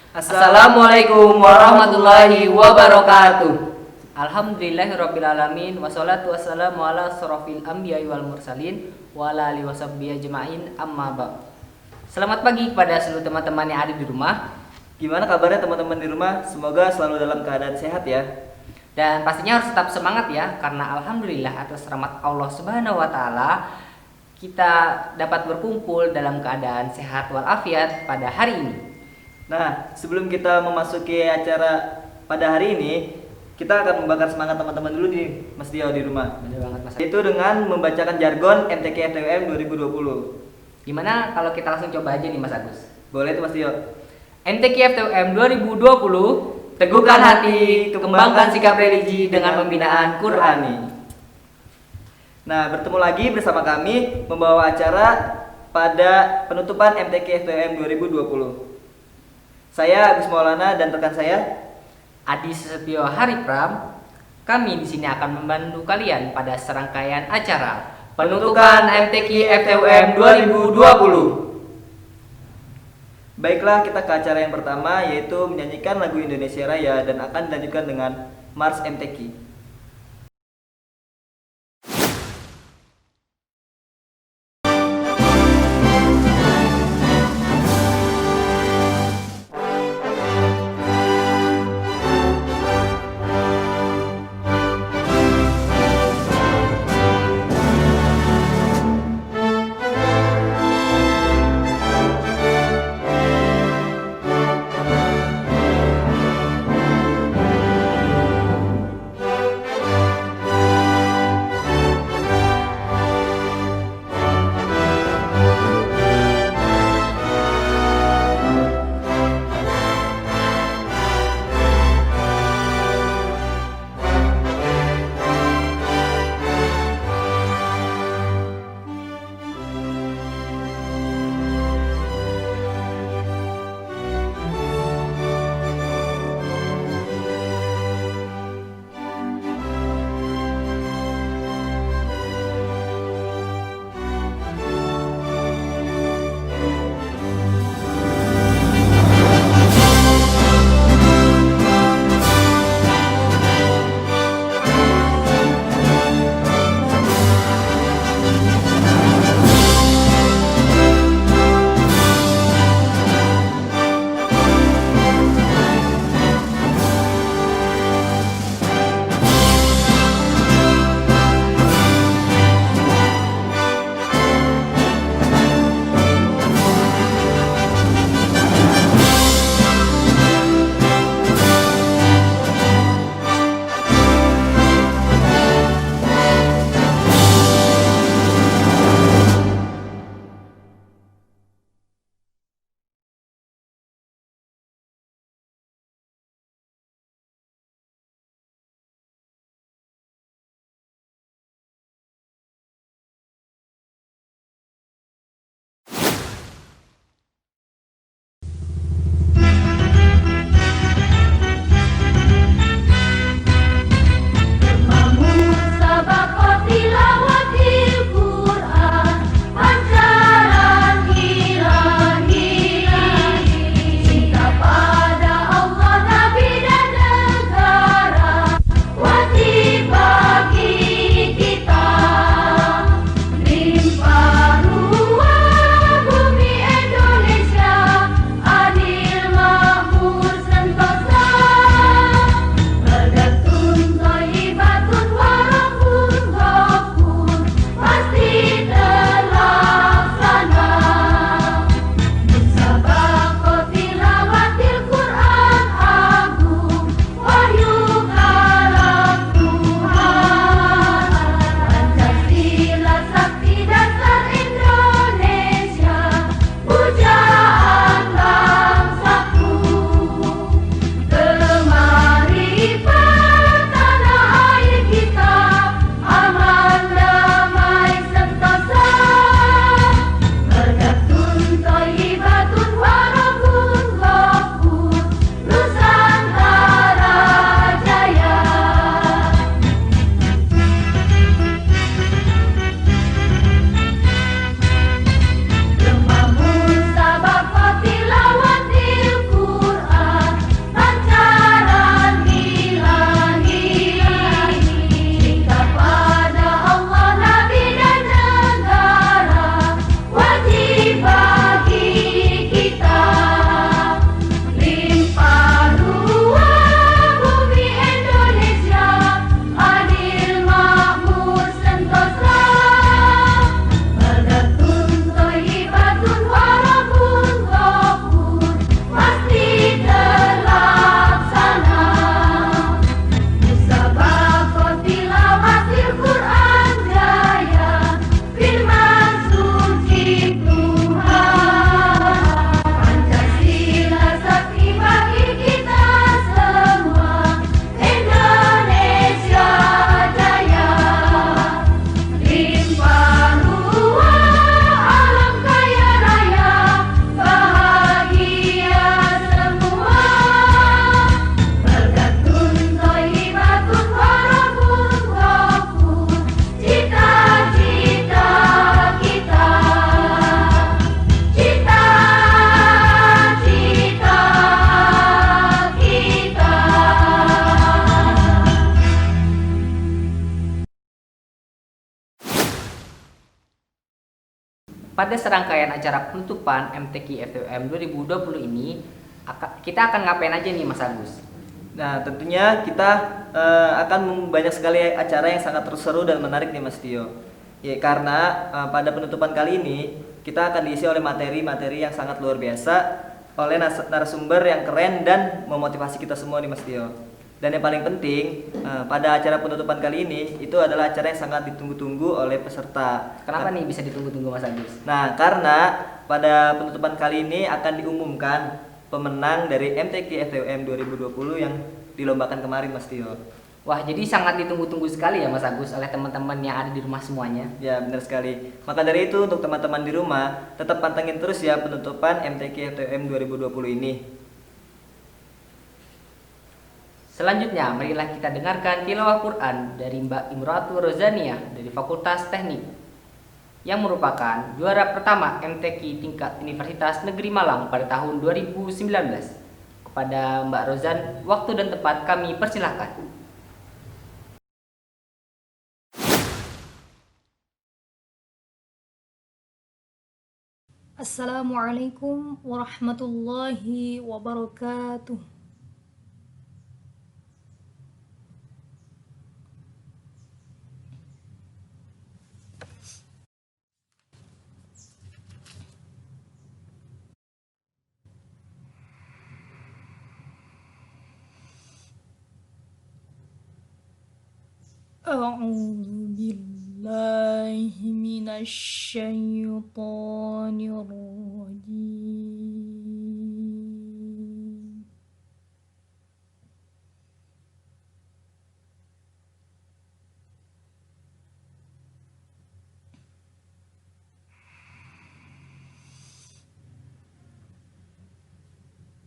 Assalamualaikum warahmatullahi wabarakatuh. Alhamdulillahirrabbilalamin. Wassalatu wassalamu ala asrofil anbiya'i wal mursalin wa ala alihi washabbihi ajma'in, amma ba'd. Selamat pagi kepada seluruh teman-teman yang ada di rumah. Gimana kabarnya teman-teman di rumah? Semoga selalu dalam keadaan sehat ya. Dan pastinya harus tetap semangat ya, karena alhamdulillah atas rahmat Allah Subhanahu wa taala kita dapat berkumpul dalam keadaan sehat walafiat pada hari ini. Nah, sebelum kita memasuki acara pada hari ini, kita akan membakar semangat teman-teman dulu nih, Mas Dio di rumah. Benar banget Mas. Itu dengan membacakan jargon MTQ FTUM 2020. Gimana kalau kita langsung coba aja nih Mas Agus? Boleh tuh Mas Dio. MTQ FTUM 2020, teguhkan hati, kembangkan sikap religi dengan pembinaan Qur'ani. Nah, bertemu lagi bersama kami membawa acara pada penutupan MTQ FTUM 2020. Saya Agus Maulana dan rekan saya Adi Setio Haripram. Kami di sini akan membantu kalian pada serangkaian acara penutupan MTQ FTUM 2020. Baiklah, kita ke acara yang pertama, yaitu menyanyikan lagu Indonesia Raya dan akan dilanjutkan dengan Mars MTQ. pada serangkaian acara penutupan MTQ FTUM 2020 ini kita akan ngapain aja nih Mas Agus? Nah, tentunya kita akan banyak sekali acara yang sangat seru dan menarik nih Mas Tio. Ya, karena pada penutupan kali ini kita akan diisi oleh materi-materi yang sangat luar biasa oleh narasumber yang keren dan memotivasi kita semua nih Mas Tio. Dan yang paling penting pada acara penutupan kali ini itu adalah acara yang sangat ditunggu-tunggu oleh peserta. Kenapa nih bisa ditunggu-tunggu Mas Agus? Nah, karena pada penutupan kali ini akan diumumkan pemenang dari MTQ FTUM 2020 yang dilombakan kemarin Mas Tio. Wah, jadi sangat ditunggu-tunggu sekali ya Mas Agus oleh teman-teman yang ada di rumah semuanya. Ya, benar sekali. Maka dari itu untuk teman-teman di rumah tetap pantengin terus ya penutupan MTQ FTUM 2020 ini. Selanjutnya, marilah kita dengarkan tilawah Quran dari Mbak Imratu Rozania dari Fakultas Teknik yang merupakan juara pertama MTQ tingkat Universitas Negeri Malang pada tahun 2019. Kepada Mbak Rozan, waktu dan tempat kami persilahkan. Assalamualaikum warahmatullahi wabarakatuh. A'udzu billahi minasy syaithanir rajim.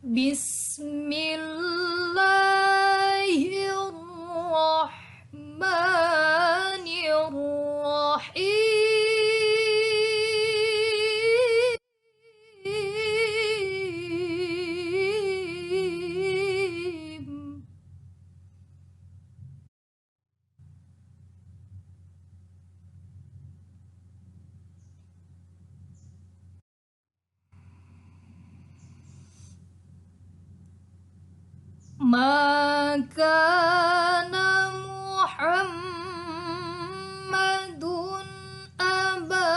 Bismillahirrahmanirrahim. Maka Muhammadun aba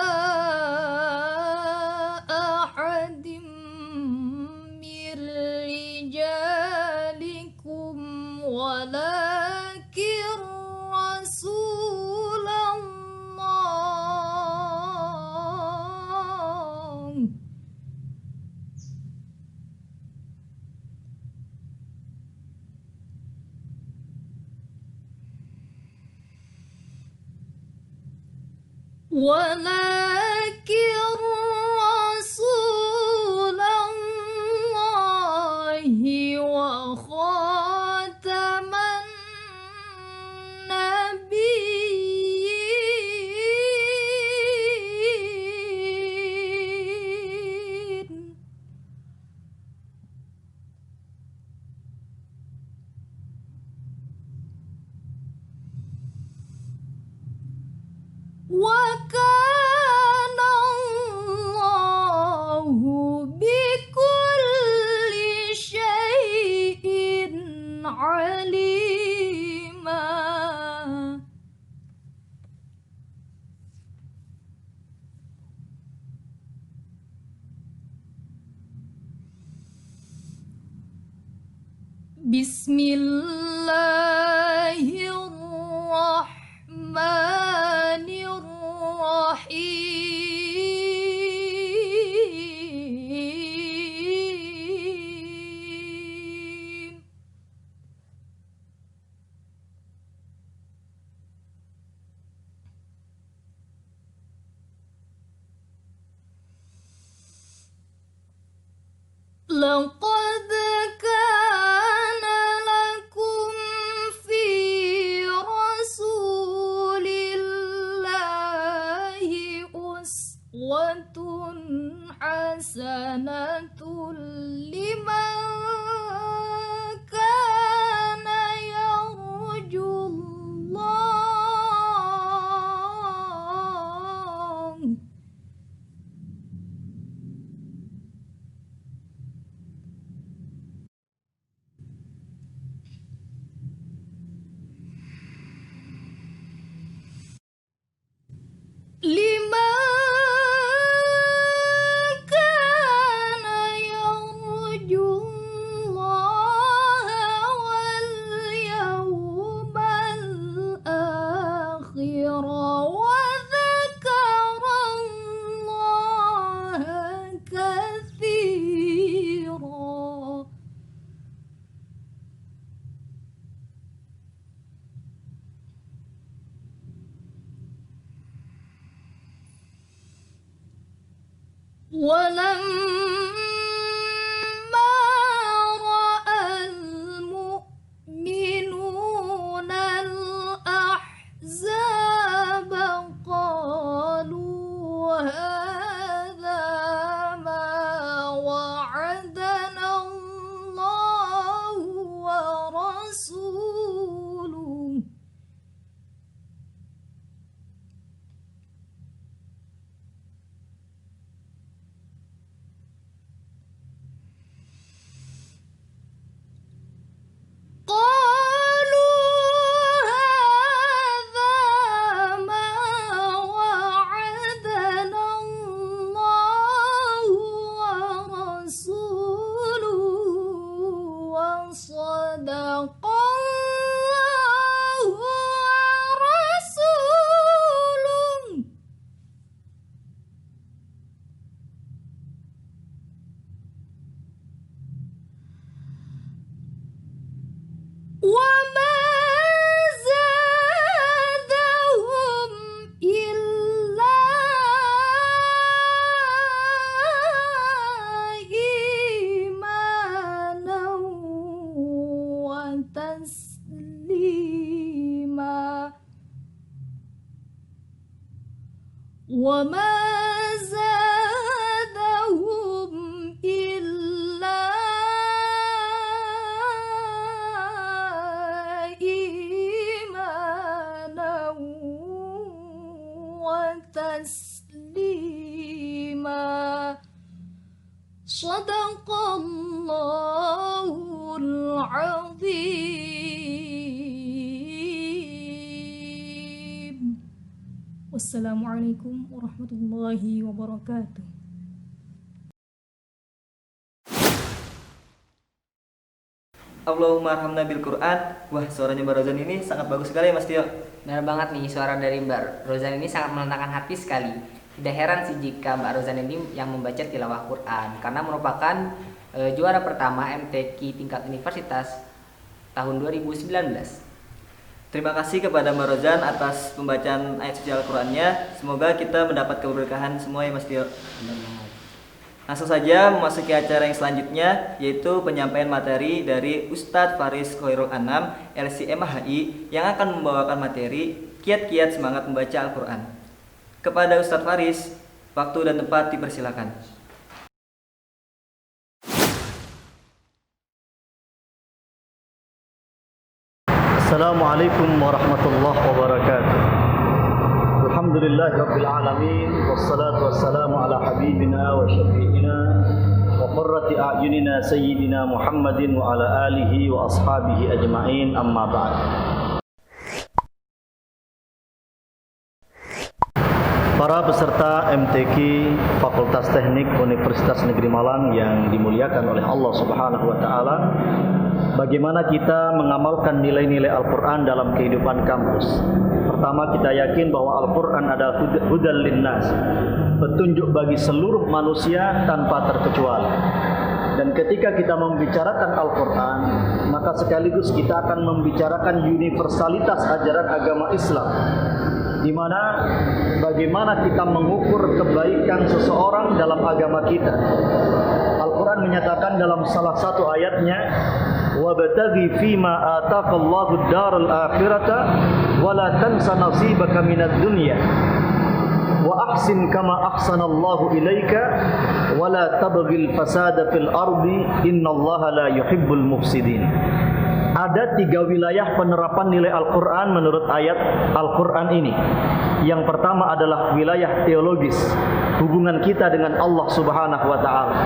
ahadim mir rijalikum walakin Rasulullah. Walakin Rasulullahi wa khataman nabiyyin. Wa kana Allahu bikulli syai'in alima. Bismillahirrahmanirrahim. لقد كان لكم في رسول الله أسوة حسنة لمن كان يرجو الله ولما رأى المؤمنون الأحزاب قالوا هذا ما وعدنا الله ورسوله قالوا هذا ما وعدنا الله ورسوله وصدق الله ورسوله وما زادهم إلا إيمانا وتسليما وما زادهم إلا إيمانا وتسليما صدق الله العظيم والسلام عليكم ورحمة الله وبركاته. Allahumma arhamna bil Quran. Wah, suaranya Mbak Rozan ini sangat bagus sekali ya Mas Tio. Benar banget nih, suara dari Mbak Rozan ini sangat menenangkan hati sekali. Tidak heran sih jika Mbak Rozan ini yang membaca tilawah Quran, karena merupakan juara pertama MTQ tingkat universitas tahun 2019. Terima kasih kepada Mbak Rozan atas pembacaan ayat suci Al-Qur'annya. Semoga kita mendapat keberkahan semua ya Mas Tio. Benar banget. Langsung saja memasuki acara yang selanjutnya, yaitu penyampaian materi dari Ustadz Faris Khairul Anam LCM HI yang akan membawakan materi kiat-kiat semangat membaca Al-Quran. Kepada Ustadz Faris, waktu dan tempat dipersilakan. Assalamualaikum warahmatullahi wabarakatuh. Alhamdulillah Rabbil Alamin. Wassalatu wassalamu ala habibina wa syafi'ina wa qurrati a'yunina sayyidina Muhammadin wa ala alihi wa ashabihi ajma'in, amma ba'd. Para peserta MTQ Fakultas Teknik Universitas Negeri Malang yang dimuliakan oleh Allah Subhanahu wa taala, bagaimana kita mengamalkan nilai-nilai Al-Quran dalam kehidupan kampus? Pertama, kita yakin bahwa Al-Quran adalah hudal linnas, petunjuk bagi seluruh manusia tanpa terkecuali. Dan ketika kita membicarakan Al-Quran, maka sekaligus kita akan membicarakan universalitas ajaran agama Islam, di mana bagaimana kita mengukur kebaikan seseorang dalam agama kita. Al-Quran menyatakan dalam salah satu ayatnya, wabtaghi fima ataqallahu ad-daral akhirata wa la tansa nasibaka minad dunya wa ahsin kama ahsanallahu ilaika wa la tabghil fasada fil ardi innallaha la yuhibbul mufsidin. Ada 3 wilayah penerapan nilai Al-Quran menurut ayat Al-Quran ini. Yang pertama adalah wilayah teologis, hubungan kita dengan Allah Subhanahu wa ta'ala.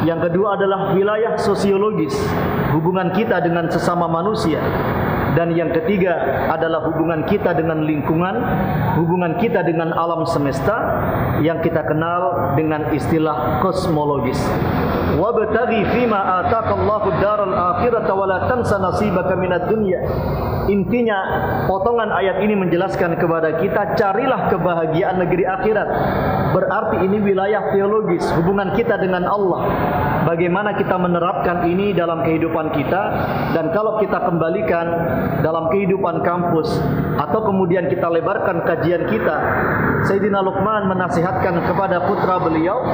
Yang kedua adalah wilayah sosiologis, hubungan kita dengan sesama manusia. Dan yang ketiga adalah hubungan kita dengan lingkungan, hubungan kita dengan alam semesta yang kita kenal dengan istilah kosmologis. Wabtaghi fima ataqallahu ad-daral akhirata wa la tansa nasibaka minad dunya. Intinya potongan ayat ini menjelaskan kepada kita, carilah kebahagiaan negeri akhirat. Berarti ini wilayah teologis, hubungan kita dengan Allah. Bagaimana kita menerapkan ini dalam kehidupan kita, dan kalau kita kembalikan dalam kehidupan kampus atau kemudian kita lebarkan kajian kita, Sayyidina Luqman menasihatkan kepada putra beliau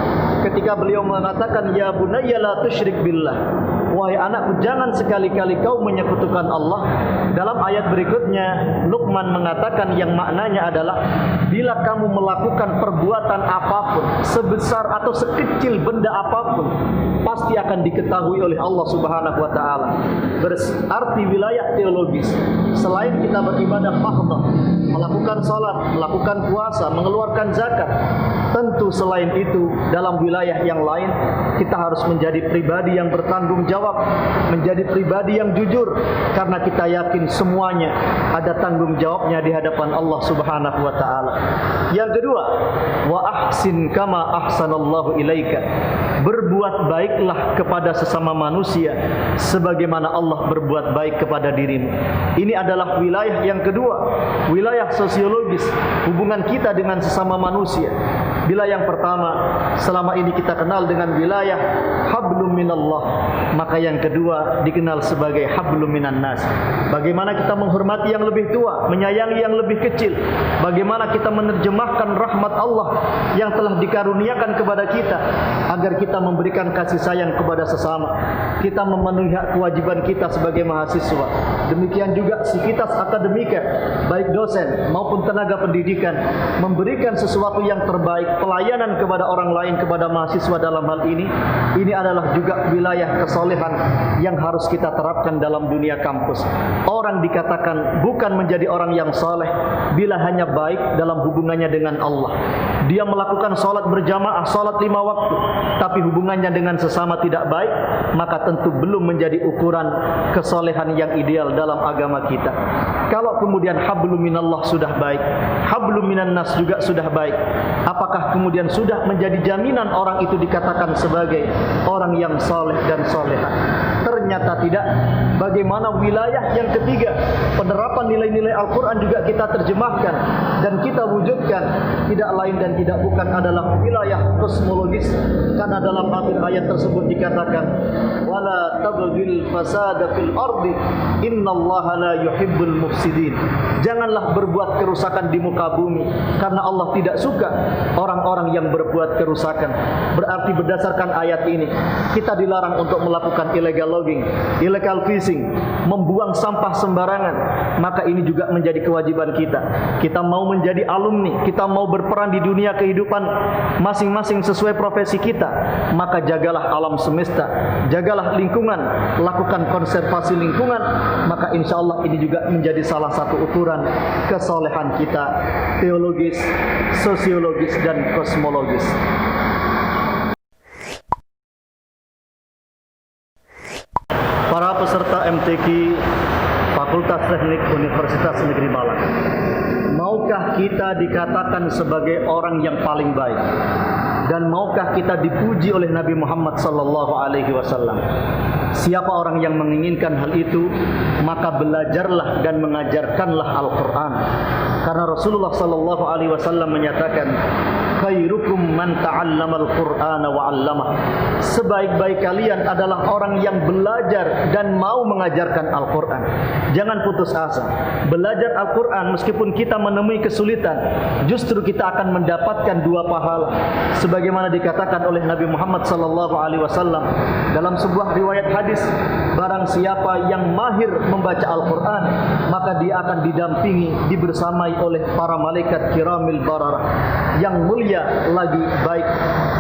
ketika beliau mengatakan, ya bunayya la tusyrik billah, wahai anakku, jangan sekali-kali kau menyekutukan Allah. Dalam ayat berikutnya Luqman mengatakan yang maknanya adalah, bila kamu melakukan perbuatan apapun, sebesar atau sekecil benda apapun, pasti akan diketahui oleh Allah Subhanahu wa taala. Berarti wilayah teologis, selain kita beribadah mahdhah, melakukan salat, melakukan puasa, mengeluarkan zakat, tentu selain itu dalam wilayah yang lain kita harus menjadi pribadi yang bertanggung jawab, menjadi pribadi yang jujur, karena kita yakin semuanya ada tanggung jawabnya di hadapan Allah Subhanahu wa taala. Yang kedua, wa ahsin kama ahsanallahu ilaika. Berbuat baiklah kepada sesama manusia sebagaimana Allah berbuat baik kepada dirimu. Ini adalah wilayah yang kedua, wilayah sosiologis, hubungan kita dengan sesama manusia. Bila yang pertama selama ini kita kenal dengan wilayah hablum minallah, maka yang kedua dikenal sebagai hablum minan nas. Bagaimana kita menghormati yang lebih tua, menyayangi yang lebih kecil, bagaimana kita menerjemahkan rahmat Allah yang telah dikaruniakan kepada kita agar kita memberikan kasih sayang kepada sesama, kita memenuhi hak kewajiban kita sebagai mahasiswa. Demikian juga sivitas akademika, baik dosen maupun tenaga pendidikan, memberikan sesuatu yang terbaik, pelayanan kepada orang lain, kepada mahasiswa dalam hal ini adalah juga wilayah kesolehan yang harus kita terapkan dalam dunia kampus. Orang dikatakan bukan menjadi orang yang soleh bila hanya baik dalam hubungannya dengan Allah. Dia melakukan sholat berjamaah, sholat 5 waktu, tapi hubungannya dengan sesama tidak baik, maka tentu belum menjadi ukuran kesolehan yang ideal dalam agama kita. Kalau kemudian hablum minallah sudah baik, hablum minan nas juga sudah baik, apakah kemudian sudah menjadi jaminan orang itu dikatakan sebagai orang yang soleh dan soleha? Ternyata tidak. Bagaimana wilayah yang ketiga, penerapan nilai-nilai Al-Quran juga kita terjemahkan dan kita wujudkan, tidak lain dan tidak bukan adalah wilayah kosmologis. Karena dalam akhir ayat tersebut dikatakan, wala tabghil fasada fil ardi innallaha la yuhibbul mufsidin. Janganlah berbuat kerusakan di muka bumi, karena Allah tidak suka orang-orang yang berbuat kerusakan. Berarti berdasarkan ayat ini kita dilarang untuk melakukan illegal logging, illegal fishing, membuang sampah sembarangan. Maka ini juga menjadi kewajiban kita. Kita mau menjadi alumni, kita mau berperan di dunia kehidupan masing-masing sesuai profesi kita, maka jagalah alam semesta, jagalah lingkungan, lakukan konservasi lingkungan. Maka insya Allah ini juga menjadi salah satu ukuran kesolehan kita, teologis, sosiologis, dan kosmologis. Para peserta MTQ Fakultas Teknik Universitas Negeri Malang, maukah kita dikatakan sebagai orang yang paling baik? Dan maukah kita dipuji oleh Nabi Muhammad sallallahu alaihi wasallam? Siapa orang yang menginginkan hal itu, maka belajarlah dan mengajarkanlah Al-Quran. Karena Rasulullah sallallahu alaihi wasallam menyatakan, khairukum man ta'allama al-Qur'ana wa 'allamah. Sebaik-baik kalian adalah orang yang belajar dan mau mengajarkan Al-Quran. Jangan putus asa. Belajar Al-Quran meskipun kita menemui kesulitan, justru kita akan mendapatkan 2 pahala. Sebagaimana dikatakan oleh Nabi Muhammad sallallahu alaihi wasallam dalam sebuah riwayat hadis, barang siapa yang mahir membaca Al-Quran, maka dia akan didampingi, dibersamai oleh para malaikat kiramil bararah yang mulia lagi baik.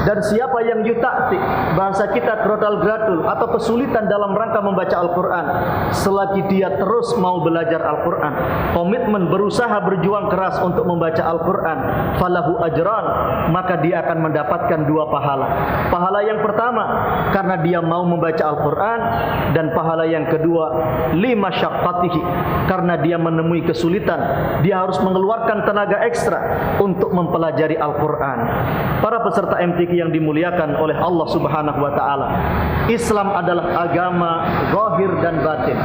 Dan siapa yang yutakti, bahasa kita krodal gradul atau kesulitan dalam rangka membaca Al-Quran, selagi dia terus mau belajar Al-Quran, komitmen berusaha berjuang keras untuk membaca Al-Quran, falahu ajran, maka dia akan mendapatkan 2 pahala. Pahala yang pertama karena dia mau membaca Al-Quran, dan pahala yang kedua lima syaqqatihi, karena dia menemui kesulitan, dia harus mengeluarkan tenaga ekstra untuk mempelajari Al-Quran. Para peserta MTQ yang dimuliakan oleh Allah Subhanahu wa taala. Islam adalah agama zahir dan batin.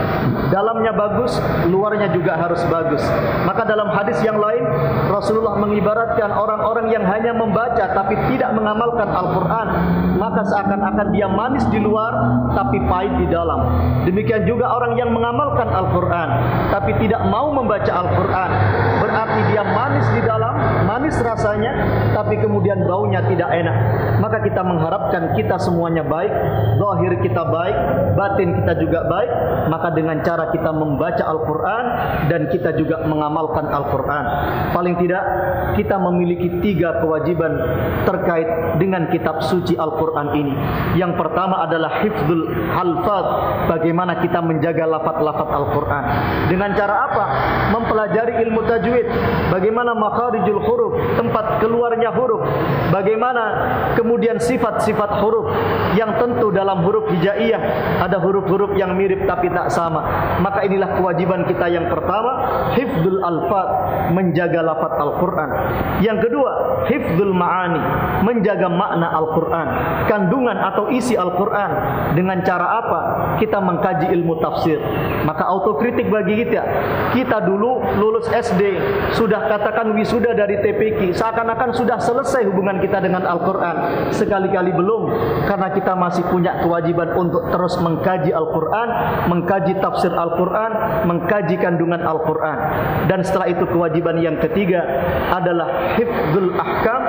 Dalamnya bagus, luarnya juga harus bagus. Maka dalam hadis yang lain Rasulullah mengibaratkan orang-orang yang hanya membaca tapi tidak mengamalkan Al-Qur'an, maka seakan-akan dia manis di luar tapi pahit di dalam. Demikian juga orang yang mengamalkan Al-Qur'an tapi tidak mau membaca Al-Qur'an, berarti dia manis di dalam, manis rasanya, tapi kemudian baunya tidak enak. Maka kita mengharapkan kita semuanya baik, zahir kita baik, batin kita juga baik. Maka dengan cara kita membaca Al-Qur'an dan kita juga mengamalkan Al-Qur'an. Paling tidak kita memiliki 3 kewajiban terkait dengan kitab suci Al-Qur'an ini. Yang pertama adalah hifdzul alfaz, bagaimana kita menjaga lafaz-lafaz Al-Qur'an. Dengan cara apa? Mempelajari ilmu tajwid, bagaimana makharijul huruf, tempat keluarnya huruf, bagaimana kemudian sifat-sifat huruf yang tentu dalam huruf hijaiyah ada huruf-huruf yang mirip tapi tak sama. Maka inilah kewajiban kita yang pertama, hifdzul alfaz, menjaga lafaz Al-Qur'an. Yang kedua, hifdzul ma'ani, menjaga makna Al-Qur'an, kandungan atau isi Al-Qur'an. Dengan cara apa? Kita mengkaji ilmu tafsir. Maka autokritik bagi kita. Kita dulu lulus SD sudah katakan wisuda dari TPQ, seakan-akan sudah selesai hubungan kita dengan Al-Qur'an. Sekali-kali belum, karena kita masih punya kewajiban untuk terus mengkaji Al-Qur'an, mengkaji tafsir Al-Qur'an, mengkaji kandungan Al-Qur'an. Dan setelah itu kewajiban yang ketiga adalah hifdzul ahkam,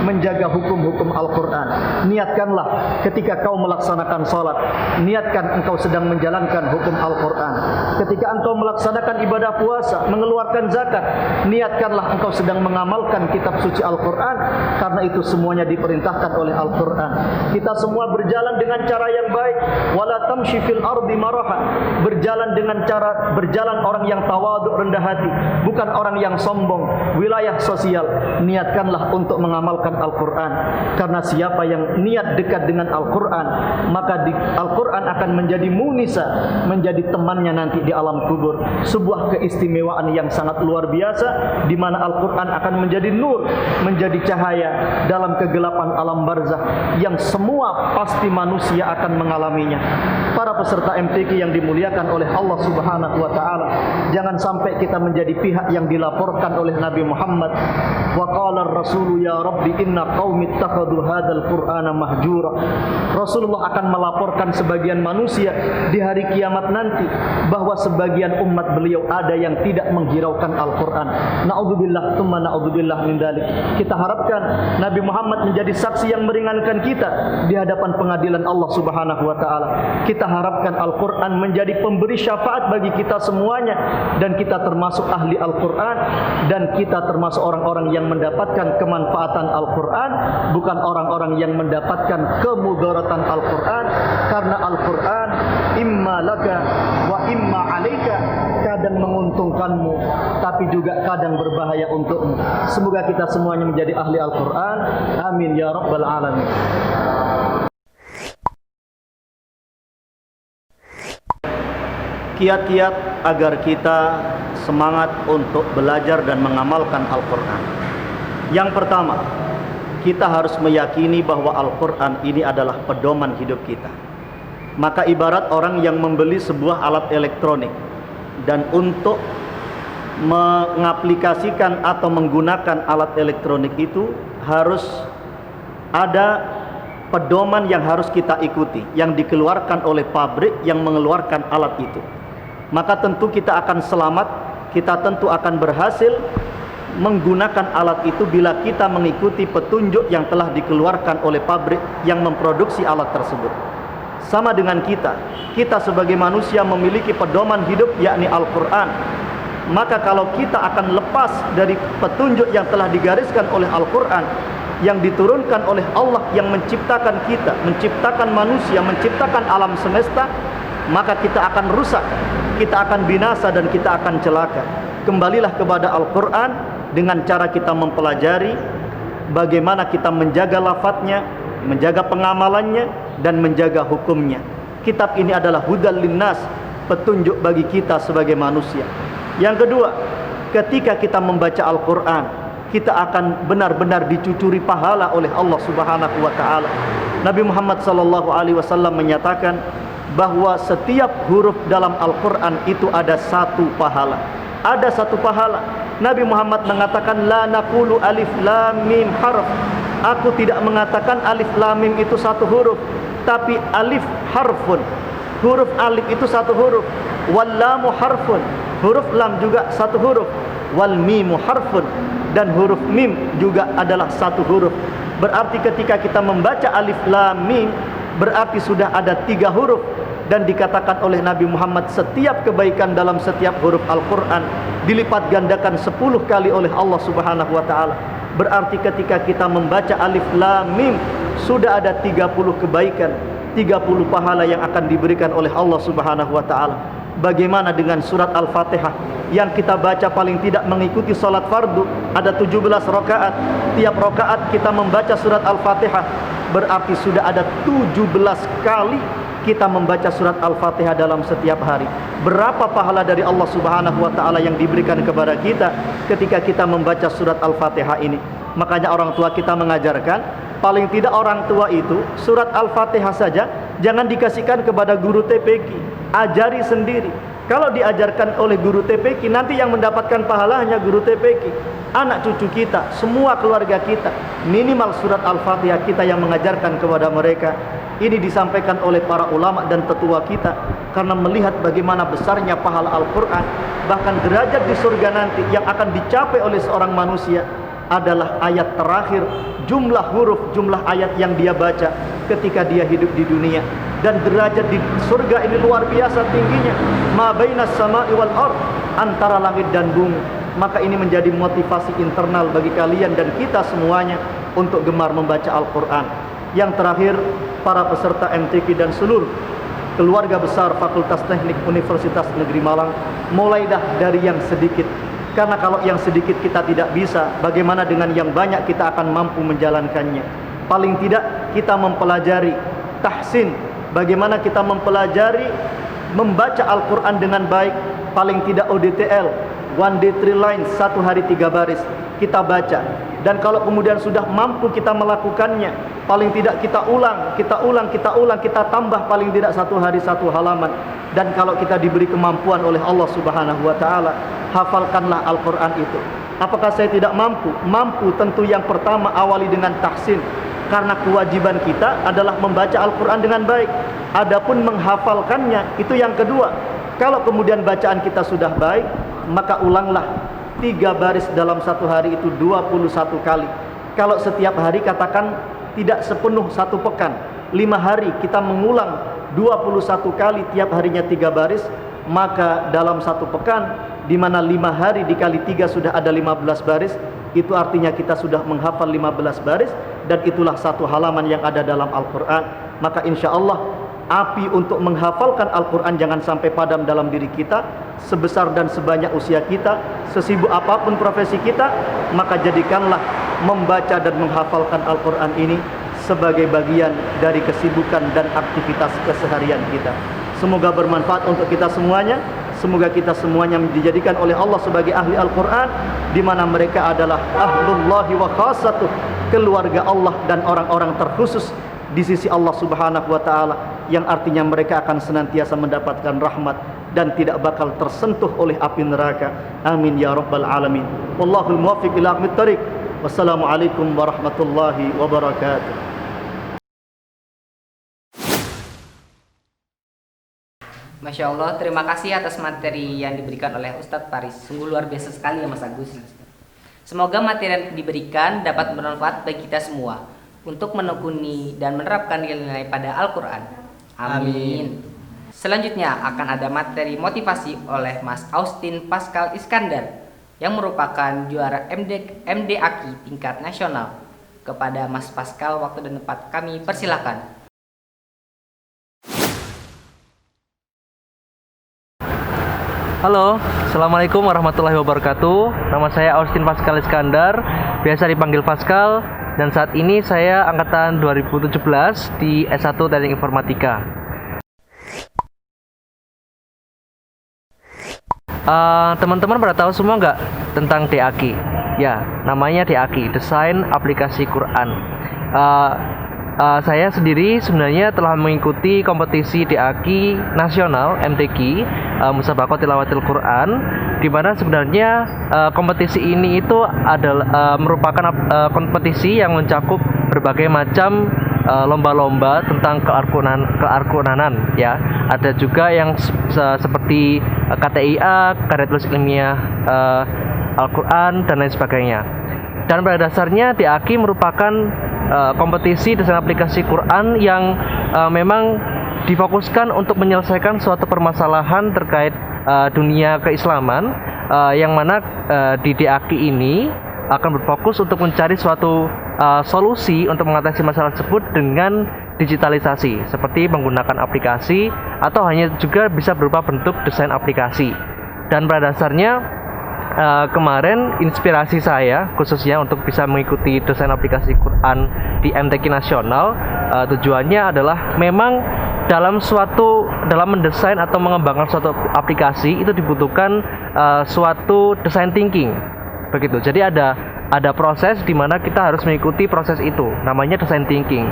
menjaga hukum-hukum Al-Qur'an. Niatkanlah ketika kau melaksanakan salat, niatkan engkau sedang menjalankan hukum Al-Qur'an. Ketika engkau melaksanakan ibadah puasa, mengeluarkan zakat, niatkanlah engkau sedang mengamalkan kitab suci Al-Qur'an, karena itu semuanya diperintahkan oleh Al-Qur'an. Kita semua berjalan dengan cara yang baik, wala tamshi fil ardi marahan, berjalan dengan cara berjalan orang yang tawadhu, rendah hati, bukan orang yang sombong. Wilayah sosial, niatkanlah untuk mengamalkan Al-Qur'an, karena siapa yang niat dekat dengan Al-Qur'an, maka di Al-Qur'an akan menjadi munisa, menjadi temannya nanti di alam kubur. Sebuah keistimewaan yang sangat luar biasa, di mana Al-Qur'an akan menjadi nur, menjadi cahaya dalam kegelapan alam barzakh yang semua pasti manusia akan mengalaminya. Para peserta MTQ yang dimuliakan oleh Allah Subhanahu wa taala, jangan sampai kita menjadi pihak yang dilaporkan oleh Nabi Muhammad, wa qala ar-rasulu ya rabbi inna qaumi ittakhadhu hadzal qur'ana mahjura. Rasulullah akan melaporkan sebagian manusia di hari kiamat nanti bahwa sebagian umat beliau ada yang tidak menghiraukan Al-Qur'an. Naudzubillah tsumma naudzubillah min dzalik. Kita harapkan Nabi Muhammad menjadi saksi yang meringankan kita di hadapan pengadilan Allah Subhanahu wa taala. Kita harapkan Al-Qur'an menjadi pemberi syafaat bagi kita semuanya, dan kita termasuk ahli Al-Qur'an, dan kita termasuk orang-orang yang mendapatkan kemanfaatan Al-Qur'an, bukan orang-orang yang mendapatkan kemudaratan Al-Qur'an. Karena Al-Qur'an imma laka wa imma alaika, kadang menguntungkanmu tapi juga kadang berbahaya untukmu. Semoga kita semuanya menjadi ahli Al-Qur'an. Amin ya rabbal alamin. Kiat-kiat agar kita semangat untuk belajar dan mengamalkan Al-Qur'an. Yang pertama, kita harus meyakini bahwa Al-Qur'an ini adalah pedoman hidup kita. Maka ibarat orang yang membeli sebuah alat elektronik, dan untuk mengaplikasikan atau menggunakan alat elektronik itu harus ada pedoman yang harus kita ikuti, yang dikeluarkan oleh pabrik yang mengeluarkan alat itu. Maka tentu kita akan selamat, kita tentu akan berhasil menggunakan alat itu bila kita mengikuti petunjuk yang telah dikeluarkan oleh pabrik yang memproduksi alat tersebut. Sama dengan kita sebagai manusia memiliki pedoman hidup, yakni Al-Qur'an. Maka kalau kita akan lepas dari petunjuk yang telah digariskan oleh Al-Qur'an, yang diturunkan oleh Allah yang menciptakan kita, menciptakan manusia, menciptakan alam semesta, maka kita akan rusak, kita akan binasa, dan kita akan celaka. Kembalilah kepada Al-Qur'an dengan cara kita mempelajari bagaimana kita menjaga lafadznya, menjaga pengamalannya, dan menjaga hukumnya. Kitab ini adalah hudal linnas, petunjuk bagi kita sebagai manusia. Yang kedua, ketika kita membaca Al-Qur'an, kita akan benar-benar dicucuri pahala oleh Allah Subhanahu wa taala. Nabi Muhammad sallallahu alaihi wasallam menyatakan bahwa setiap huruf dalam Al-Qur'an itu ada satu pahala. Ada satu pahala. Nabi Muhammad mengatakan la naqulu alif lam mim harf. Aku tidak mengatakan alif lam mim itu satu huruf, tapi alif harfun. Huruf alif itu satu huruf, wal lamu harfun. Huruf lam juga satu huruf, wal mimu harfun, dan huruf mim juga adalah satu huruf. Berarti ketika kita membaca alif lam mim, berarti sudah ada 3 huruf. Dan dikatakan oleh Nabi Muhammad, setiap kebaikan dalam setiap huruf Al-Quran dilipat gandakan 10 kali oleh Allah Subhanahu wa ta'ala. Berarti ketika kita membaca alif lam mim, sudah ada 30 kebaikan, 30 pahala yang akan diberikan oleh Allah Subhanahu wa ta'ala. Bagaimana dengan surat Al-Fatihah yang kita baca paling tidak mengikuti salat fardu, ada 17 rakaat. Tiap rakaat kita membaca surat Al-Fatihah, berarti sudah ada 17 kali kita membaca surat Al-Fatihah dalam setiap hari. Berapa pahala dari Allah Subhanahu wa taala yang diberikan kepada kita ketika kita membaca surat Al-Fatihah ini. Makanya orang tua kita mengajarkan, paling tidak orang tua itu surat Al-Fatihah saja jangan dikasihkan kepada guru TPQ, ajari sendiri. Kalau diajarkan oleh guru TPQ, nanti yang mendapatkan pahala hanya guru TPQ. Anak cucu kita, semua keluarga kita, minimal surat Al-Fatihah kita yang mengajarkan kepada mereka. Ini disampaikan oleh para ulama dan tetua kita karena melihat bagaimana besarnya pahala Al-Quran. Bahkan derajat di surga nanti yang akan dicapai oleh seorang manusia adalah ayat terakhir, jumlah huruf, jumlah ayat yang dia baca ketika dia hidup di dunia. Dan derajat di surga ini luar biasa tingginya, ma bainas sama'i wal ard, antara langit dan bumi. Maka ini menjadi motivasi internal bagi kalian dan kita semuanya untuk gemar membaca Al-Quran. Yang terakhir, para peserta MTQ dan seluruh keluarga besar Fakultas Teknik Universitas Negeri Malang, mulai dah dari yang sedikit. Karena kalau yang sedikit kita tidak bisa, bagaimana dengan yang banyak kita akan mampu menjalankannya. Paling tidak kita mempelajari tahsin, bagaimana kita mempelajari membaca Al-Quran dengan baik. Paling tidak ODTL, one day three lines, 1 hari 3 baris kita baca. Dan kalau kemudian sudah mampu kita melakukannya, paling tidak kita ulang, kita tambah paling tidak 1 hari 1 halaman. Dan kalau kita diberi kemampuan oleh Allah Subhanahu wa taala, hafalkanlah Al-Quran itu. Apakah saya tidak mampu? Mampu. Tentu yang pertama awali dengan tahsin, karena kewajiban kita adalah membaca Al-Quran dengan baik. Adapun menghafalkannya itu yang kedua. Kalau kemudian bacaan kita sudah baik, maka ulanglah 3 baris dalam 1 hari itu 21 kali. Kalau setiap hari katakan tidak sepenuh 1 pekan, 5 hari kita mengulang 21 kali, tiap harinya 3 baris, maka dalam 1 pekan, di mana 5 hari dikali 3 sudah ada 15 baris, itu artinya kita sudah menghafal 15 baris, dan itulah 1 halaman yang ada dalam Al-Quran. Maka insya Allah api untuk menghafalkan Al-Quran jangan sampai padam dalam diri kita. Sebesar dan sebanyak usia kita, sesibuk apapun profesi kita, maka jadikanlah membaca dan menghafalkan Al-Quran ini sebagai bagian dari kesibukan dan aktivitas keseharian kita. Semoga bermanfaat untuk kita semuanya. Semoga kita semuanya dijadikan oleh Allah sebagai ahli Al-Quran, di mana mereka adalah ahlullahi wa khassatuh, keluarga Allah dan orang-orang terkhusus di sisi Allah Subhanahu wa taala, yang artinya mereka akan senantiasa mendapatkan rahmat dan tidak bakal tersentuh oleh api neraka. Amin ya rabbal alamin. Wallahul muwaffiq ila aqwamit thariq. Wassalamualaikum warahmatullahi wabarakatuh. Masya Allah, terima kasih atas materi yang diberikan oleh Ustadz Faris. Sungguh luar biasa sekali ya Mas Agus. Semoga materi yang diberikan dapat bermanfaat bagi kita semua untuk menekuni dan menerapkan nilai-nilai pada Al-Quran. Amin. Selanjutnya akan ada materi motivasi oleh Mas Austin Pascal Iskandar yang merupakan juara MDAKI tingkat nasional. Kepada Mas Pascal, waktu dan tempat kami persilakan. Halo, Assalamualaikum warahmatullahi wabarakatuh. Nama saya Austin Pascal Iskandar, biasa dipanggil Pascal, dan saat ini saya angkatan 2017 di S1 Teknik Informatika. Teman-teman pada tahu semua nggak tentang DAKI? Ya, namanya DAQ, Desain Aplikasi Quran. Saya sendiri sebenarnya telah mengikuti kompetisi DAQ nasional MTQ, Musabaqah Tilawatil Quran, di mana sebenarnya kompetisi ini itu adalah merupakan kompetisi yang mencakup berbagai macam lomba-lomba tentang kearkunanan ya. Ada juga yang seperti KTIA, karya tulis ilmiah Al-Quran dan lain sebagainya. Dan pada dasarnya DAQ merupakan kompetisi desain aplikasi Quran yang memang difokuskan untuk menyelesaikan suatu permasalahan terkait dunia keislaman, yang mana di DAQ ini akan berfokus untuk mencari suatu solusi untuk mengatasi masalah tersebut dengan digitalisasi, seperti menggunakan aplikasi atau hanya juga bisa berupa bentuk desain aplikasi. Dan pada dasarnya kemarin inspirasi saya khususnya untuk bisa mengikuti desain aplikasi Quran di MTQ nasional, tujuannya adalah memang dalam mendesain atau mengembangkan suatu aplikasi itu dibutuhkan suatu design thinking begitu. Jadi ada proses di mana kita harus mengikuti proses itu, namanya design thinking.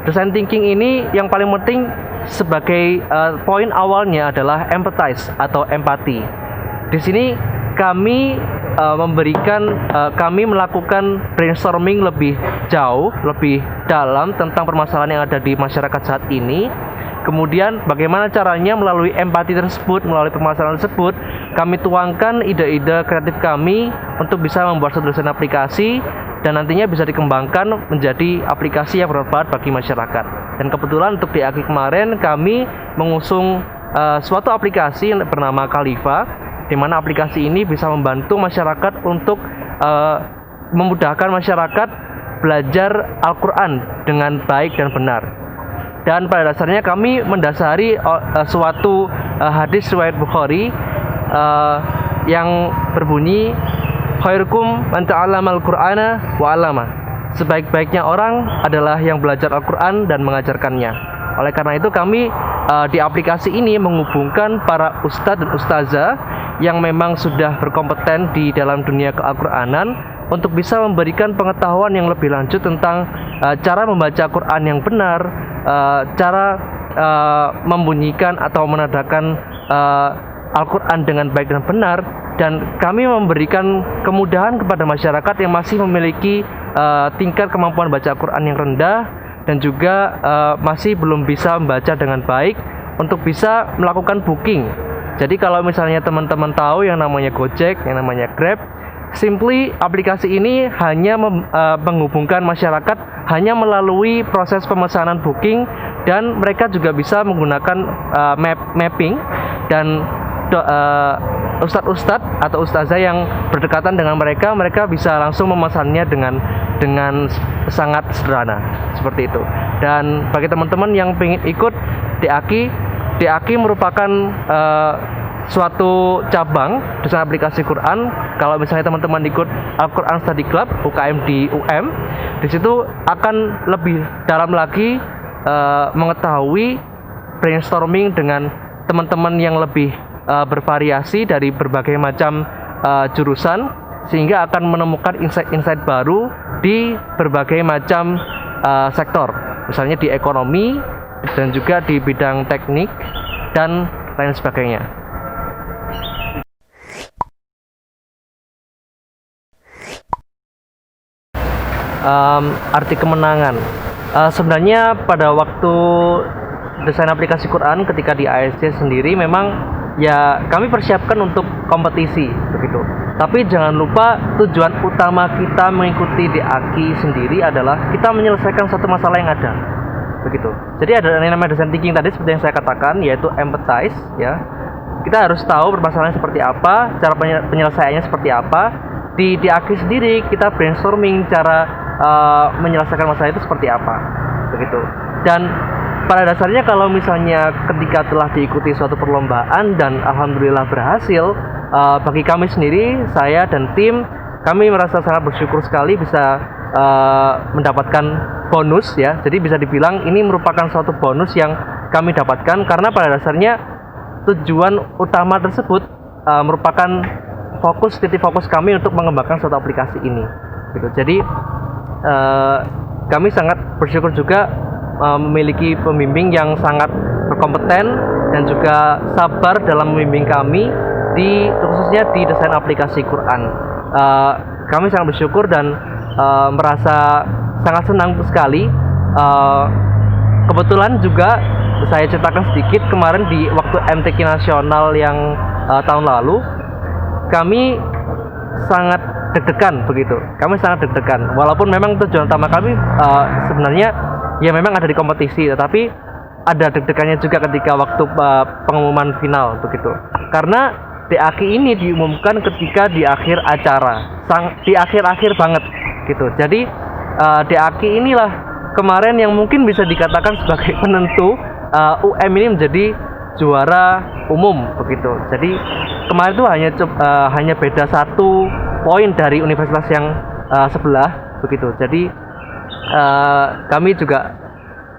Design thinking ini yang paling penting sebagai poin awalnya adalah empathize atau empati. Di sini kami melakukan brainstorming lebih jauh, lebih dalam tentang permasalahan yang ada di masyarakat saat ini. Kemudian bagaimana caranya melalui empati tersebut, melalui permasalahan tersebut, kami tuangkan ide-ide kreatif kami untuk bisa membuat satu desain aplikasi dan nantinya bisa dikembangkan menjadi aplikasi yang bermanfaat bagi masyarakat. Dan kebetulan untuk DAQ kemarin kami mengusung suatu aplikasi yang bernama Khalifa, di mana aplikasi ini bisa membantu masyarakat untuk memudahkan masyarakat belajar Al-Quran dengan baik dan benar. Dan pada dasarnya kami mendasari suatu hadis riwayat Bukhari yang berbunyi, khairukum man ta'allama al-Qur'ana wa 'allama. Sebaik-baiknya orang adalah yang belajar Al-Quran dan mengajarkannya. Oleh karena itu kami di aplikasi ini menghubungkan para ustadz dan ustazah yang memang sudah berkompeten di dalam dunia Al-Quranan untuk bisa memberikan pengetahuan yang lebih lanjut tentang cara membaca Quran yang benar, cara membunyikan atau menadakan Al-Quran dengan baik dan benar. Dan kami memberikan kemudahan kepada masyarakat yang masih memiliki tingkat kemampuan baca Al-Quran yang rendah dan juga masih belum bisa membaca dengan baik untuk bisa melakukan booking. Jadi kalau misalnya teman-teman tahu yang namanya Gojek, yang namanya Grab, simply aplikasi ini hanya menghubungkan masyarakat hanya melalui proses pemesanan booking, dan mereka juga bisa menggunakan mapping dan ustadz-ustadz atau ustazah yang berdekatan dengan mereka bisa langsung memesannya dengan sangat sederhana seperti itu. Dan bagi teman-teman yang ingin ikut DAQ merupakan suatu cabang desain aplikasi Quran. Kalau misalnya teman-teman ikut Al-Quran Study Club UKM di UM, di situ akan lebih dalam lagi mengetahui brainstorming dengan teman-teman yang lebih bervariasi dari berbagai macam jurusan, sehingga akan menemukan insight-insight baru di berbagai macam sektor, misalnya di ekonomi dan juga di bidang teknik dan lain sebagainya. Arti kemenangan, sebenarnya pada waktu desain aplikasi Quran ketika di ASC sendiri memang ya kami persiapkan untuk kompetisi begitu. Tapi jangan lupa tujuan utama kita mengikuti DAQ sendiri adalah kita menyelesaikan satu masalah yang ada begitu. Jadi ada yang namanya design thinking tadi seperti yang saya katakan, yaitu empathize ya. Kita harus tahu permasalahannya seperti apa, cara penyelesaiannya seperti apa. Di DAQ sendiri kita brainstorming cara menyelesaikan masalah itu seperti apa begitu. Dan pada dasarnya kalau misalnya ketika telah diikuti suatu perlombaan dan alhamdulillah berhasil, bagi kami sendiri, saya dan tim, kami merasa sangat bersyukur sekali bisa mendapatkan bonus ya. Jadi bisa dibilang ini merupakan suatu bonus yang kami dapatkan karena pada dasarnya tujuan utama tersebut merupakan titik fokus kami untuk mengembangkan suatu aplikasi ini gitu. Jadi kami sangat bersyukur juga memiliki pembimbing yang sangat berkompeten dan juga sabar dalam membimbing kami khususnya di desain aplikasi Quran. Kami sangat bersyukur dan merasa sangat senang sekali. Kebetulan juga saya ceritakan sedikit, kemarin di waktu MTQ nasional yang tahun lalu kami sangat deg-degan begitu. Kami sangat deg-degan. Walaupun memang tujuan utama kami sebenarnya ya memang ada di kompetisi, tetapi ada deg-degannya juga ketika waktu pengumuman final begitu. Karena DAQ ini diumumkan ketika di akhir acara, di akhir-akhir banget gitu. Jadi DAQ inilah kemarin yang mungkin bisa dikatakan sebagai penentu UM ini menjadi juara umum begitu. Jadi kemarin itu hanya beda 1 poin dari universitas yang sebelah begitu. Jadi kami juga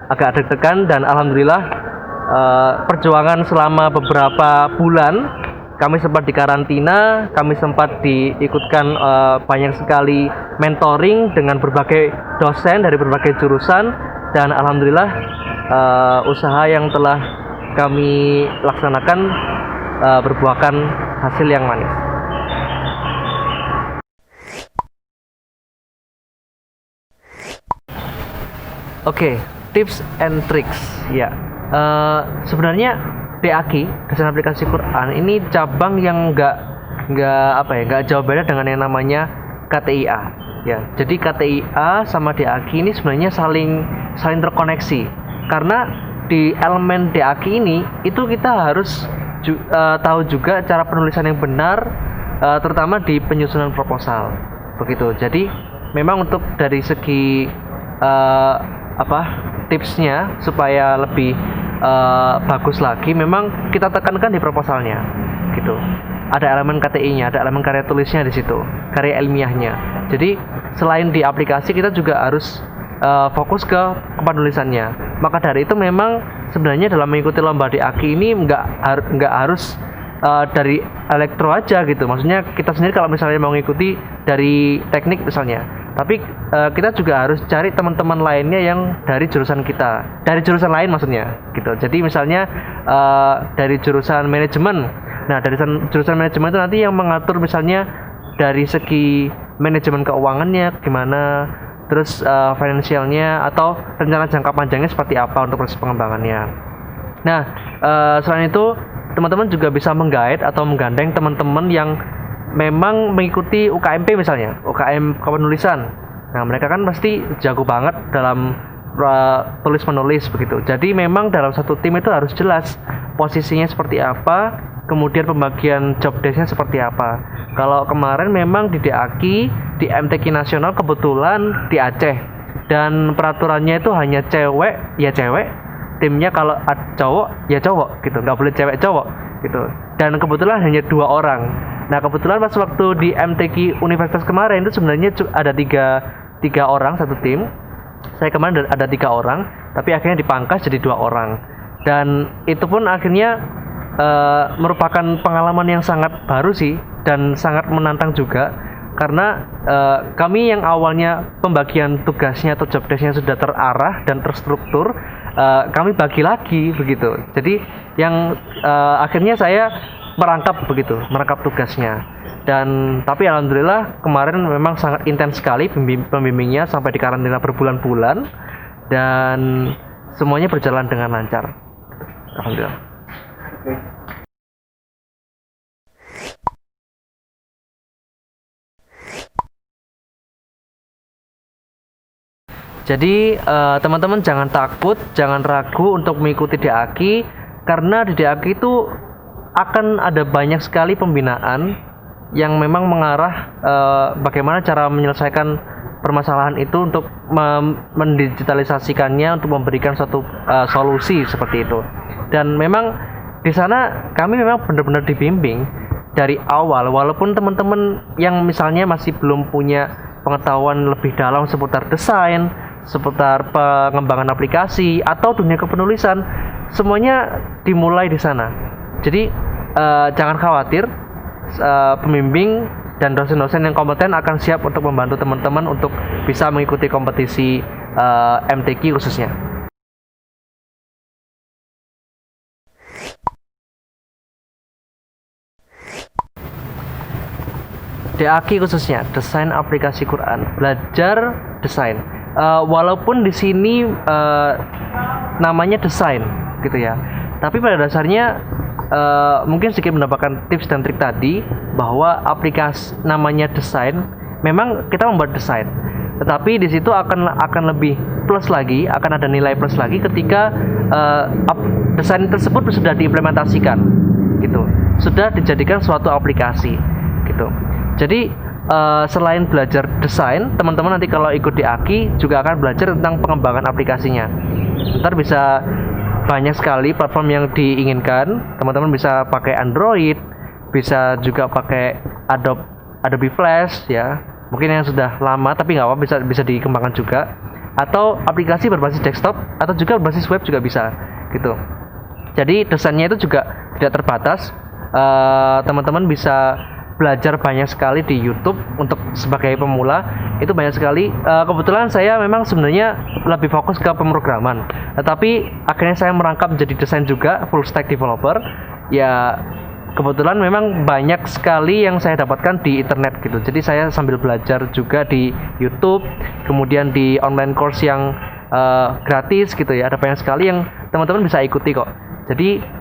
agak deg-degan dan alhamdulillah perjuangan selama beberapa bulan kami sempat dikarantina, kami sempat diikutkan banyak sekali mentoring dengan berbagai dosen dari berbagai jurusan, dan alhamdulillah usaha yang telah kami laksanakan berbuahkan hasil yang manis. Oke, tips and tricks ya. Sebenarnya DAQ, desain aplikasi Quran ini cabang yang nggak jauh beda dengan yang namanya KTIA ya. Jadi KTIA sama DAQ ini sebenarnya saling terkoneksi, karena di elemen DAQ ini itu kita harus tahu juga cara penulisan yang benar, terutama di penyusunan proposal begitu. Jadi memang untuk dari segi tipsnya supaya lebih bagus lagi, memang kita tekankan di proposalnya gitu. Ada elemen KTI-nya, ada elemen karya tulisnya di situ, karya ilmiahnya. Jadi selain di aplikasi, kita juga harus fokus ke penulisannya. Maka dari itu memang sebenarnya dalam mengikuti lomba DAQ ini nggak harus dari elektro aja gitu. Maksudnya kita sendiri kalau misalnya mau mengikuti dari teknik misalnya, tapi kita juga harus cari teman-teman lainnya yang dari jurusan kita, dari jurusan lain maksudnya gitu. Jadi misalnya dari jurusan manajemen. Nah, dari jurusan manajemen itu nanti yang mengatur misalnya dari segi manajemen keuangannya gimana, terus finansialnya atau rencana jangka panjangnya seperti apa untuk proses pengembangannya. Nah, selain itu teman-teman juga bisa menggait atau menggandeng teman-teman yang memang mengikuti UKMP misalnya, UKM kepenulisan. Nah, mereka kan pasti jago banget dalam tulis menulis begitu. Jadi memang dalam satu tim itu harus jelas posisinya seperti apa, kemudian pembagian job desk-nya seperti apa. Kalau kemarin memang di DAQ, di MTQ nasional kebetulan di Aceh, dan peraturannya itu hanya cewek ya cewek, timnya kalau cowok ya cowok gitu, nggak boleh cewek cowok gitu. Dan kebetulan hanya 2 orang. Nah, kebetulan pas waktu di MTQ Universitas kemarin itu sebenarnya ada tiga orang satu tim. Saya kemarin ada 3 orang, tapi akhirnya dipangkas jadi 2 orang. Dan itu pun akhirnya merupakan pengalaman yang sangat baru sih, dan sangat menantang juga, karena kami yang awalnya pembagian tugasnya atau job desk-nya sudah terarah dan terstruktur, kami bagi lagi begitu. Jadi yang akhirnya saya merangkap tugasnya. Dan tapi alhamdulillah kemarin memang sangat intens sekali pembimbingnya, sampai di karantina berbulan-bulan, dan semuanya berjalan dengan lancar. Alhamdulillah. Jadi teman-teman jangan takut, jangan ragu untuk mengikuti DAQ, karena di DAQ itu akan ada banyak sekali pembinaan yang memang mengarah bagaimana cara menyelesaikan permasalahan itu untuk mendigitalisasikannya, untuk memberikan suatu solusi seperti itu. Dan memang di sana kami memang benar-benar dibimbing dari awal, walaupun teman-teman yang misalnya masih belum punya pengetahuan lebih dalam seputar desain, seputar pengembangan aplikasi atau dunia kepenulisan, semuanya dimulai di sana. Jadi jangan khawatir, pembimbing dan dosen-dosen yang kompeten akan siap untuk membantu teman-teman untuk bisa mengikuti kompetisi MTQ khususnya. DAQ khususnya, desain aplikasi Quran, belajar desain. Walaupun di sini namanya desain, gitu ya. Tapi pada dasarnya mungkin sedikit mendapatkan tips dan trik tadi bahwa aplikasi namanya desain, memang kita membuat desain. Tetapi di situ akan lebih plus lagi, akan ada nilai plus lagi ketika desain tersebut sudah diimplementasikan, gitu. Sudah dijadikan suatu aplikasi, gitu. Jadi selain belajar desain, teman-teman nanti kalau ikut di AKI juga akan belajar tentang pengembangan aplikasinya. Ntar bisa banyak sekali platform yang diinginkan. Teman-teman bisa pakai Android, bisa juga pakai Adobe Flash ya. Mungkin yang sudah lama tapi nggak apa, bisa dikembangkan juga. Atau aplikasi berbasis desktop atau juga berbasis web juga bisa gitu. Jadi desainnya itu juga tidak terbatas. Teman-teman bisa belajar banyak sekali di YouTube untuk sebagai pemula, itu banyak sekali. Kebetulan saya memang sebenarnya lebih fokus ke pemrograman, tetapi akhirnya saya merangkap menjadi desain juga, full stack developer. Ya kebetulan memang banyak sekali yang saya dapatkan di internet gitu. Jadi saya sambil belajar juga di YouTube, kemudian di online course yang gratis gitu ya. Ada banyak sekali yang teman-teman bisa ikuti kok. Jadi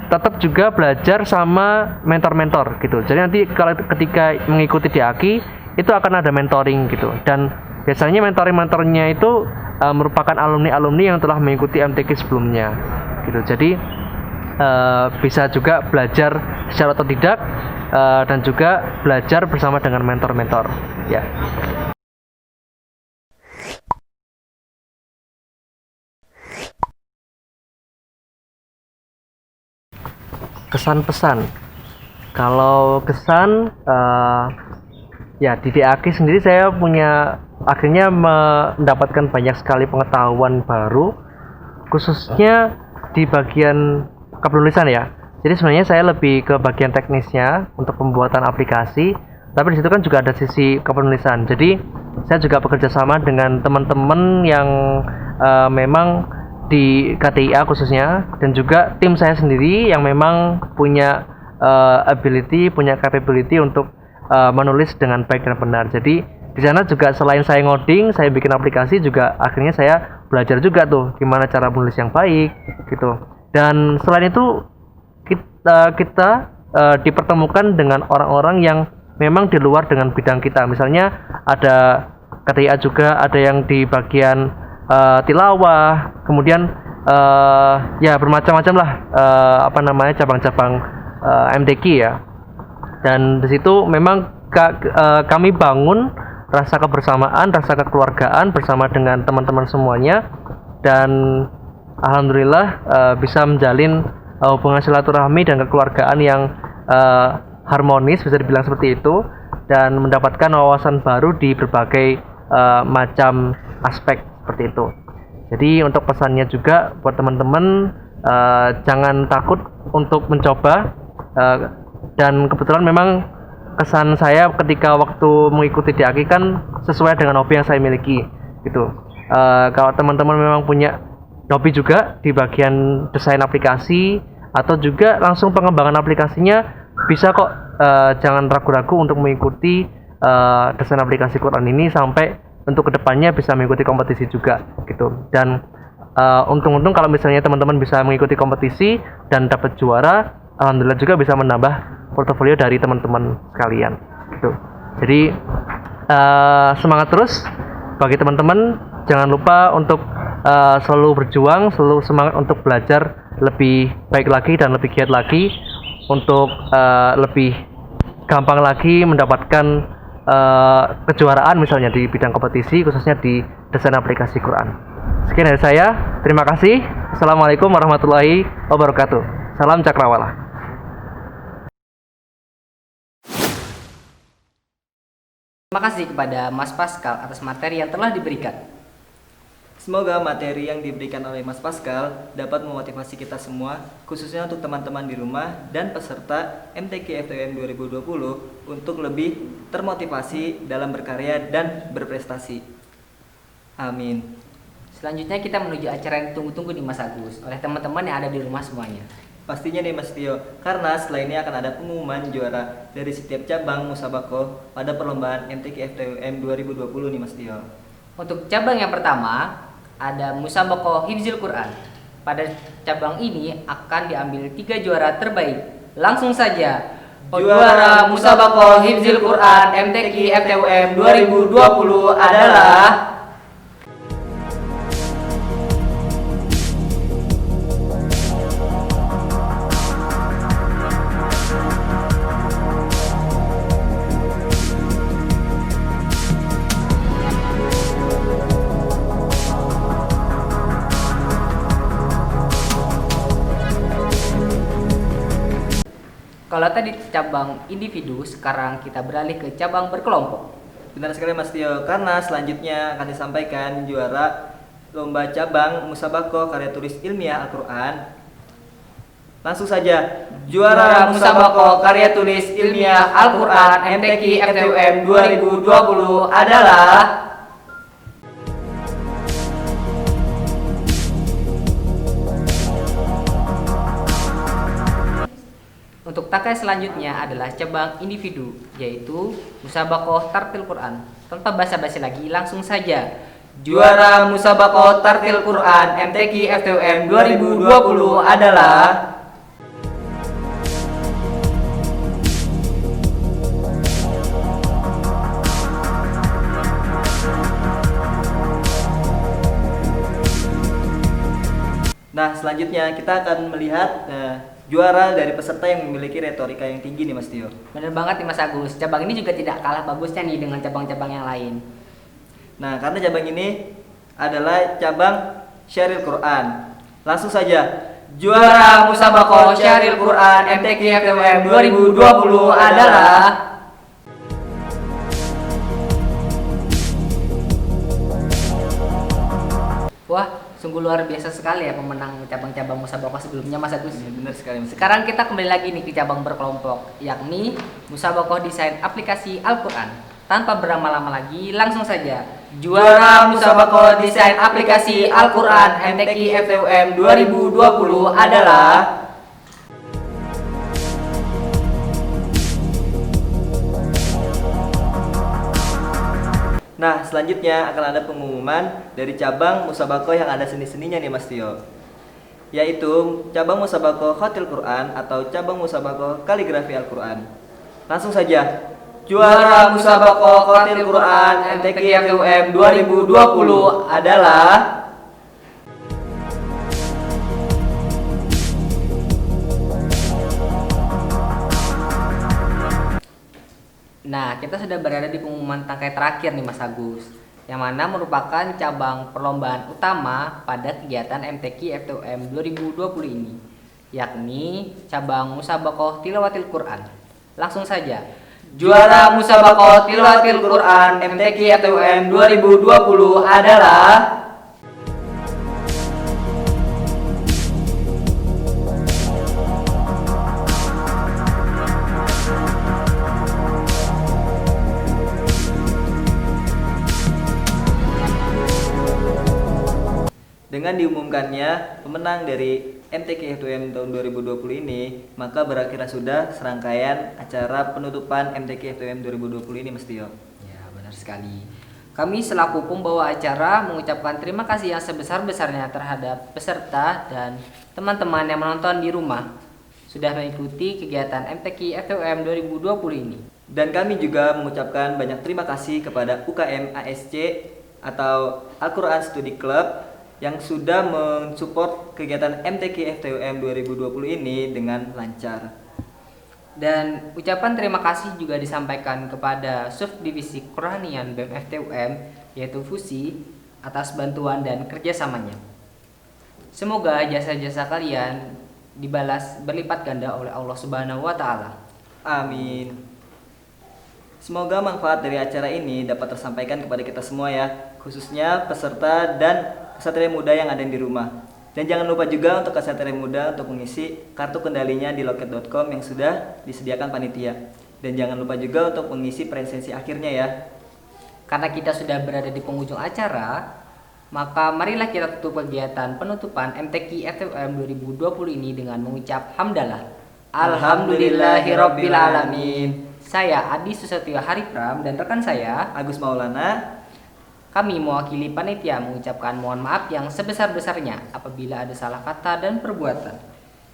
tetap juga belajar sama mentor-mentor gitu. Jadi nanti kalau ketika mengikuti di AKI itu akan ada mentoring gitu. Dan biasanya mentornya itu merupakan alumni-alumni yang telah mengikuti MTQ sebelumnya gitu. Jadi bisa juga belajar secara otodidak dan juga belajar bersama dengan mentor-mentor ya. Kesan pesan. Kalau kesan ya di DAQ sendiri saya akhirnya mendapatkan banyak sekali pengetahuan baru, khususnya di bagian kepenulisan ya. Jadi sebenarnya saya lebih ke bagian teknisnya untuk pembuatan aplikasi, tapi di situ kan juga ada sisi kepenulisan. Jadi saya juga bekerja sama dengan teman-teman yang memang di KTIA khususnya, dan juga tim saya sendiri yang memang punya ability, punya capability untuk menulis dengan baik dan benar. Jadi di sana juga selain saya ngoding, saya bikin aplikasi, juga akhirnya saya belajar juga tuh gimana cara menulis yang baik gitu. Dan selain itu kita dipertemukan dengan orang-orang yang memang di luar dengan bidang kita. Misalnya ada KTIA juga, ada yang di bagian tilawah, kemudian ya bermacam-macam lah cabang-cabang MTQ ya. Dan di situ memang kami bangun rasa kebersamaan, rasa kekeluargaan bersama dengan teman-teman semuanya, dan alhamdulillah bisa menjalin hubungan silaturahmi dan kekeluargaan yang harmonis, bisa dibilang seperti itu, dan mendapatkan wawasan baru di berbagai macam aspek seperti itu. Jadi untuk pesannya juga buat teman-teman, jangan takut untuk mencoba, dan kebetulan memang kesan saya ketika waktu mengikuti DAQ kan sesuai dengan hobi yang saya miliki gitu. Kalau teman-teman memang punya hobi juga di bagian desain aplikasi atau juga langsung pengembangan aplikasinya, bisa kok. Jangan ragu-ragu untuk mengikuti desain aplikasi Quran ini sampai untuk kedepannya bisa mengikuti kompetisi juga gitu. Dan untung-untung kalau misalnya teman-teman bisa mengikuti kompetisi dan dapat juara, alhamdulillah juga bisa menambah portofolio dari teman-teman sekalian gitu. Jadi semangat terus bagi teman-teman, jangan lupa untuk selalu berjuang, selalu semangat untuk belajar lebih baik lagi dan lebih giat lagi untuk lebih gampang lagi mendapatkan kejuaraan misalnya di bidang kompetisi, khususnya di desain aplikasi Quran. Sekian dari saya, terima kasih. Assalamualaikum warahmatullahi wabarakatuh. Salam Cakrawala. Terima kasih kepada Mas Pascal atas materi yang telah diberikan. Semoga materi yang diberikan oleh Mas Pascal dapat memotivasi kita semua, khususnya untuk teman-teman di rumah dan peserta MTQ FTUM 2020 untuk lebih termotivasi dalam berkarya dan berprestasi. Amin. Selanjutnya kita menuju acara yang ditunggu-tunggu di Mas Agus oleh teman-teman yang ada di rumah semuanya. Pastinya nih Mas Tio, karena setelah ini akan ada pengumuman juara dari setiap cabang musabakoh pada perlombaan MTQ FTUM 2020 nih Mas Tio. Untuk cabang yang pertama ada Musabakoh Hifzil Quran. Pada cabang ini akan diambil 3 juara terbaik. Langsung saja, juara Musabakoh Hifzil Quran MTQ FTUM 2020 adalah kalau tadi cabang individu, sekarang kita beralih ke cabang berkelompok. Benar sekali Mas Tio, karena selanjutnya akan disampaikan juara lomba cabang musabakoh karya tulis ilmiah Al-Quran. Langsung saja, juara musabakoh karya tulis ilmiah Al-Quran MTQ FTUM 2020 adalah Untuk takai selanjutnya adalah cabang individu, yaitu Musabakoh Tartil Quran. Tanpa basa-basi lagi, langsung saja. juara musabakoh tartil Quran MTQ FTUM 2020 adalah Nah, selanjutnya kita akan melihat juara dari peserta yang memiliki retorika yang tinggi nih Mas Tio. Bener banget nih Mas Agus, cabang ini juga tidak kalah bagusnya nih dengan cabang-cabang yang lain. Nah, karena cabang ini adalah cabang Syaril Quran. Langsung saja, juara musabakoh Syaril Quran MTQ FTUM 2020 adalah Wah, sungguh luar biasa sekali ya pemenang cabang-cabang musabakoh sebelumnya Mas Agus. benar sekali Mas. Sekarang kita kembali lagi nih ke cabang berkelompok, yakni Musabakoh Desain Aplikasi Al-Quran. Tanpa berlama-lama lagi, langsung saja. Juara musabakoh desain aplikasi Al-Quran MTQ FTUM 2020 adalah Nah, selanjutnya akan ada pengumuman dari cabang musabakoh yang ada seni-seninya nih Mas Tio. Yaitu cabang musabakoh Khatil Quran atau cabang musabakoh kaligrafi Al-Quran. Langsung saja, juara musabakoh Khatil Quran MTQ FTUM 2020 adalah Nah, kita sudah berada di pengumuman tangkai terakhir nih Mas Agus, yang mana merupakan cabang perlombaan utama pada kegiatan MTQ FTUM 2020 ini, yakni cabang Musabakoh Tilawatil Quran. Langsung saja, juara musabakoh Tilawatil Quran MTQ FTUM 2020 adalah Dengan diumumkannya pemenang dari MTQ FTUM tahun 2020 ini, maka berakhirlah sudah serangkaian acara penutupan MTQ FTUM 2020 ini Mas Tio. ya benar sekali. Kami selaku pembawa acara mengucapkan terima kasih yang sebesar-besarnya terhadap peserta dan teman-teman yang menonton di rumah sudah mengikuti kegiatan MTQ FTUM 2020 ini. Dan kami juga mengucapkan banyak terima kasih kepada UKM ASC atau Al-Quran Study Club yang sudah mensupport kegiatan MTQ FTUM 2020 ini dengan lancar. Dan ucapan terima kasih juga disampaikan kepada Subdivisi Quranian BEM FTUM yaitu FUSI atas bantuan dan kerjasamanya. Semoga jasa-jasa kalian dibalas berlipat ganda oleh Allah Subhanahu wa Ta'ala. Amin. Semoga manfaat dari acara ini dapat tersampaikan kepada kita semua ya, khususnya peserta dan kesatria muda yang ada di rumah. Dan jangan lupa juga untuk kesatria muda untuk mengisi kartu kendalinya di loket.com yang sudah disediakan panitia. Dan jangan lupa juga untuk mengisi presensi akhirnya ya. Karena kita sudah berada di penghujung acara, maka marilah kita tutup kegiatan penutupan MTQ FTUM 2020 ini dengan mengucap hamdalah. Alhamdulillahirabbil alamin. Saya Adi Susatyo Haripram dan rekan saya Agus Maulana. Kami mewakili panitia mengucapkan mohon maaf yang sebesar-besarnya apabila ada salah kata dan perbuatan.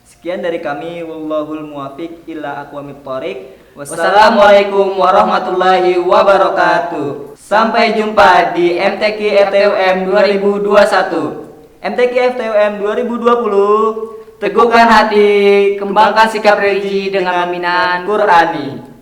Sekian dari kami, wallahul muwafiq ila aqwamit thoriq. Wassalamualaikum warahmatullahi wabarakatuh. Sampai jumpa di MTQ FTUM 2021. MTQ FTUM 2020. Teguhkan hati, kembangkan sikap religi dengan pembinaan Qurani.